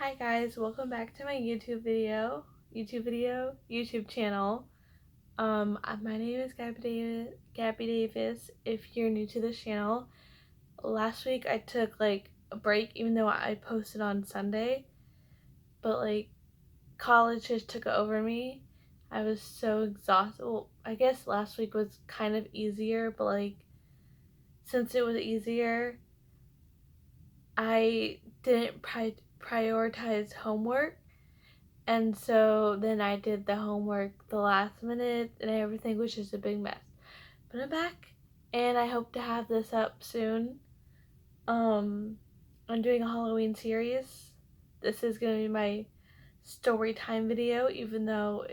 Hi guys, welcome back to my YouTube channel. My name is Gabby Davis. If you're new to this channel, last week I took like a break, even though I posted on Sunday, but like college just took over me. I was so exhausted. Well, I guess last week was kind of easier, but like since it was easier, I didn't prioritize homework. And so then I did the homework the last minute and everything was just a big mess. But I'm back and I hope to have this up soon. I'm doing a Halloween series. This is gonna be my story time video, even though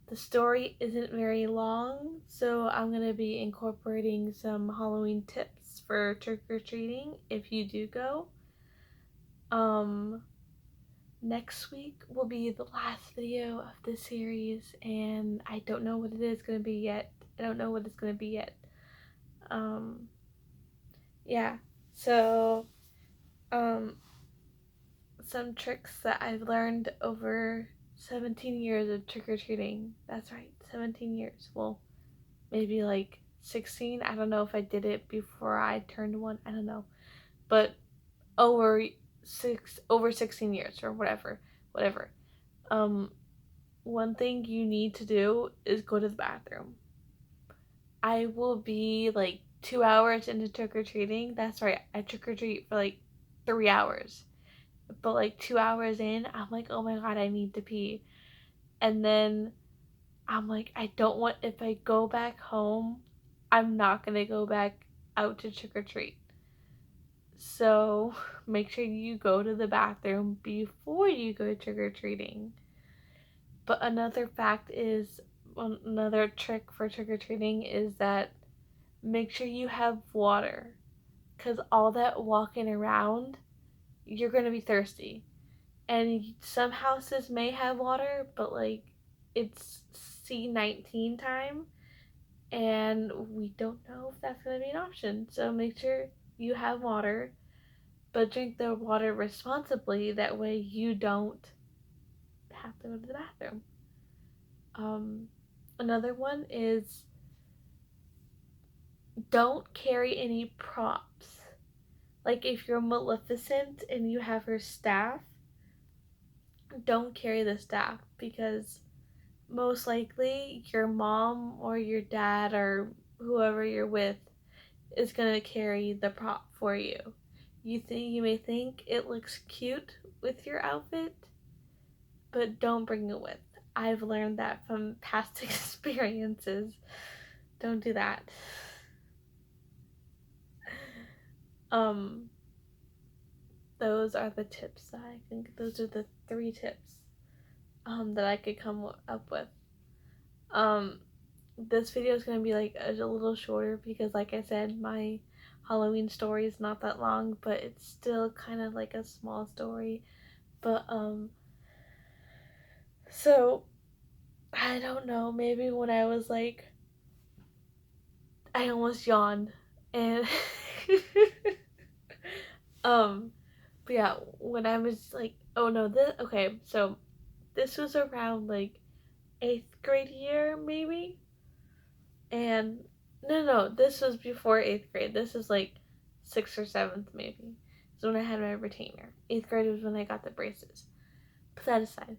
the story isn't very long. So I'm gonna be incorporating some Halloween tips for trick-or-treating if you do go. Um Next week will be the last video of this series, and I don't know what it is going to be yet. I don't know what it's going to be yet. Um, yeah, so, um, some tricks that I've learned over 17 years of trick-or-treating. That's right, 17 years. Well, maybe like 16. I don't know if I did it before I turned 1. I don't know. But over 16 years or whatever. Um, One thing you need to do is go to the bathroom. I will be like 2 hours into trick-or-treating. That's right, I trick-or-treat for like 3 hours. But like 2 hours in, I'm like, oh my god, I need to pee. And then I'm like, I don't want, if I go back home, I'm not gonna go back out to trick-or-treat. So make sure you go to the bathroom before you go trick-or-treating. But another trick for trick-or-treating is that make sure you have water. Because all that walking around, you're going to be thirsty. And some houses may have water, but like it's C19 time. And we don't know if that's going to be an option. So make sure you have water, but drink the water responsibly. That way you don't have to go to the bathroom. Um, Another one is don't carry any props. Like if you're Maleficent and you have her staff, don't carry the staff because most likely your mom or your dad or whoever you're with is gonna carry the prop for you. You may think it looks cute with your outfit, but don't bring it with. I've learned that from past experiences. Don't do that. Um, those are the tips that I think. Those are the 3 tips that I could come up with. Um, this video is gonna be like a little shorter because, like I said, my Halloween story is not that long, but it's still kind of like a small story. But so I don't know. Maybe when I was like, I almost yawned, and but yeah, when I was like, oh no, so this was around like 8th grade year, maybe. And no, this was before 8th grade. This is like 6th or 7th, maybe. So when I had my retainer. 8th grade was when I got the braces. Put that aside.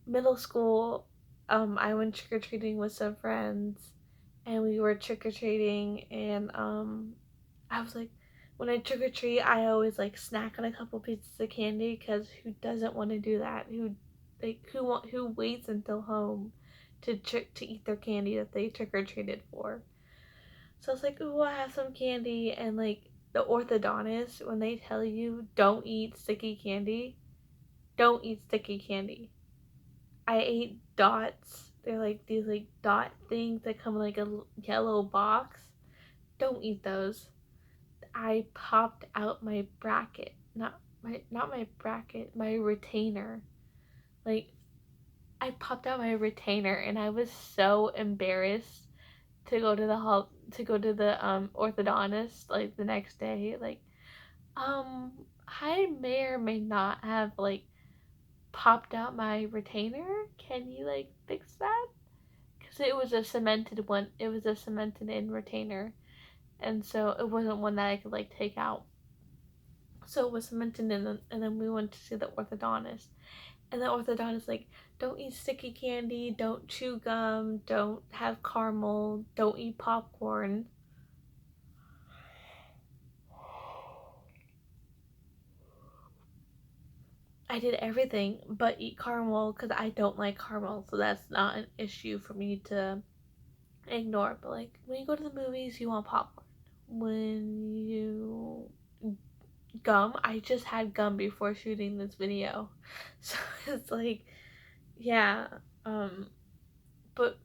Middle school, I went trick or treating with some friends, and we were trick or treating, and I was like, when I trick or treat, I always like snack on a couple pieces of candy because who doesn't want to do that? Who waits until home to eat their candy that they trick or treated for? So I was like, ooh, I have some candy, and like the orthodontist, when they tell you don't eat sticky candy, don't eat sticky candy. I ate dots. They're like these like dot things that come in like a yellow box. Don't eat those. I popped out my bracket, not my bracket, my retainer. Like I popped out my retainer, and I was so embarrassed to go to the orthodontist like the next day. Like, um, I may or may not have like popped out my retainer. Can you like fix that? Because it was a cemented one. It was a cemented in retainer, and so it wasn't one that I could like take out. So it was cemented in, and then we went to see the orthodontist. And the orthodontist like, don't eat sticky candy, don't chew gum, don't have caramel, don't eat popcorn. I did everything but eat caramel because I don't like caramel, so that's not an issue for me to ignore. But like when you go to the movies, you want popcorn. When you gum, I just had gum before shooting this video, so it's like, yeah. But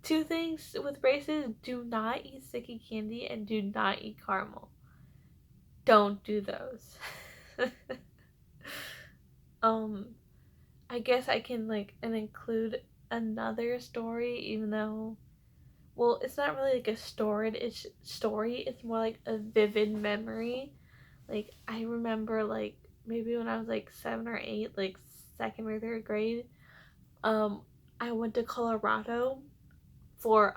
two things with braces: do not eat sticky candy and do not eat caramel. Don't do those. um I guess I can like and include another story, even though, well, it's not really like a story, it's more like a vivid memory. Like I remember like maybe when I was like 7 or 8, like second or third grade, um I went to Colorado for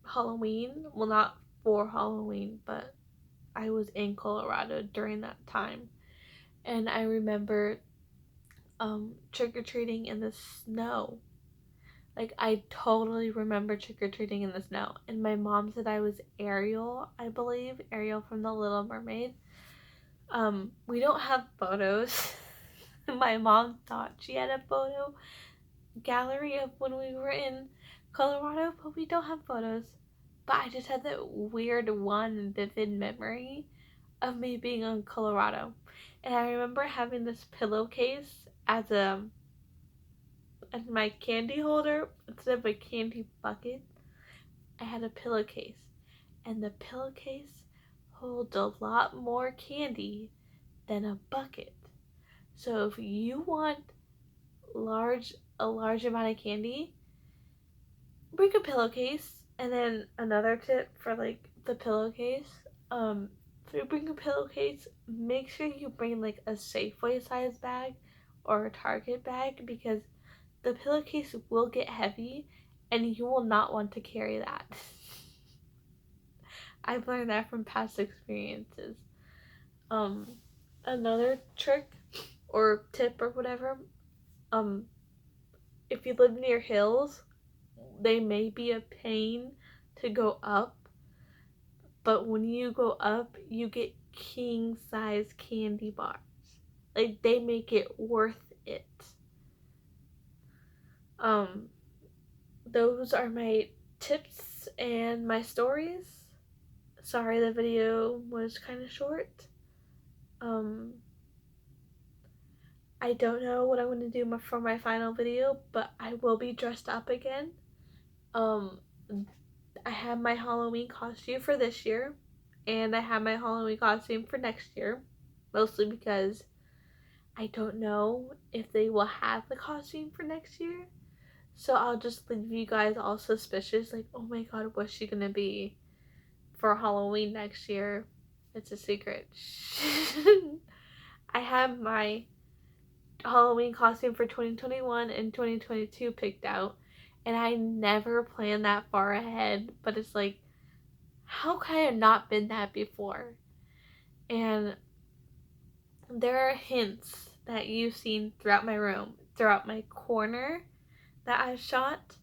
Halloween. Well, not for Halloween, but I was in Colorado during that time. And I remember trick-or-treating in the snow. Like I totally remember trick-or-treating in the snow. And my mom said I was Ariel, I believe. Ariel from The Little Mermaid. We don't have photos. My mom thought she had a photo gallery of when we were in Colorado, but we don't have photos. But I just had that weird one vivid memory of me being in Colorado. And I remember having this pillowcase as my candy holder instead of a candy bucket. I had a pillowcase, and the pillowcase holds a lot more candy than a bucket. So if you want a large amount of candy, bring a pillowcase. And then another tip for like the pillowcase, if you bring a pillowcase, make sure you bring like a Safeway size bag or a Target bag, because the pillowcase will get heavy and you will not want to carry that. I've learned that from past experiences. Um, Another trick or tip or whatever, um, if you live near hills, they may be a pain to go up, but when you go up, you get king size candy bars. Like they make it worth it. Um, those are my tips and my stories. Sorry the video was kind of short. I don't know what I'm going to do for my final video, but I will be dressed up again. Um, I have my Halloween costume for this year, and I have my Halloween costume for next year, mostly because I don't know if they will have the costume for next year. So I'll just leave you guys all suspicious, like, oh my god, what's she gonna be for Halloween next year? It's a secret. I have my Halloween costume for 2021 and 2022 picked out, and I never planned that far ahead, but it's like, how could I have not been that before? And there are hints that you've seen throughout my room, throughout my corner that I've shot,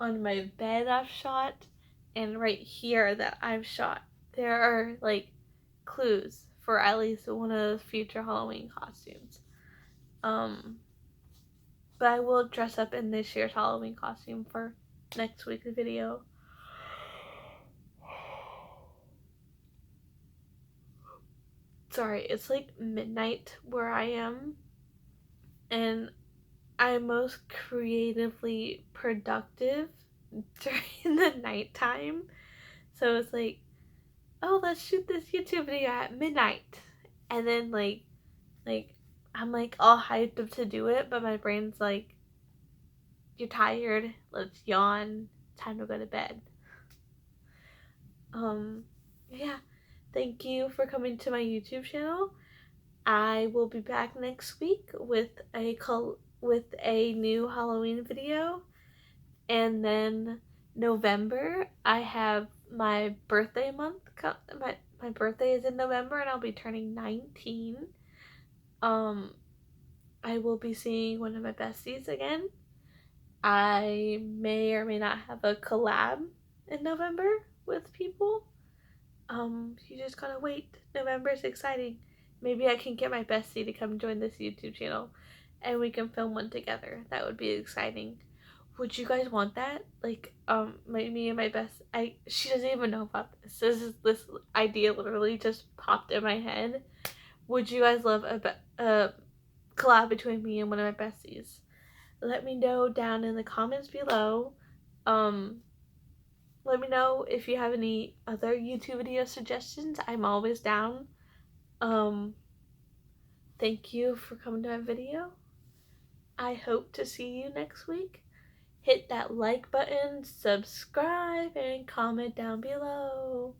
on my bed I've shot, and right here that I've shot. There are like clues for at least one of those future Halloween costumes. But I will dress up in this year's Halloween costume for next week's video. Sorry, it's like midnight where I am, and I'm most creatively productive during the nighttime. So it's like, oh, let's shoot this YouTube video at midnight. And then like I'm like all hyped up to do it, but my brain's like, you're tired, let's yawn, time to go to bed. Yeah. Thank you for coming to my YouTube channel. I will be back next week with a new Halloween video, and then November I have my birthday month. My birthday is in November, and I'll be turning 19. Um, I will be seeing one of my besties again. I may or may not have a collab in November with people. You just gotta wait. November is exciting. Maybe I can get my bestie to come join this YouTube channel and we can film one together. That would be exciting. Would you guys want that? Like, me and my she doesn't even know about this. This idea literally just popped in my head. Would you guys love a collab between me and one of my besties? Let me know down in the comments below. Um, Let me know if you have any other YouTube video suggestions. I'm always down. Um, Thank you for coming to my video. I hope to see you next week. Hit that like button, subscribe, and comment down below.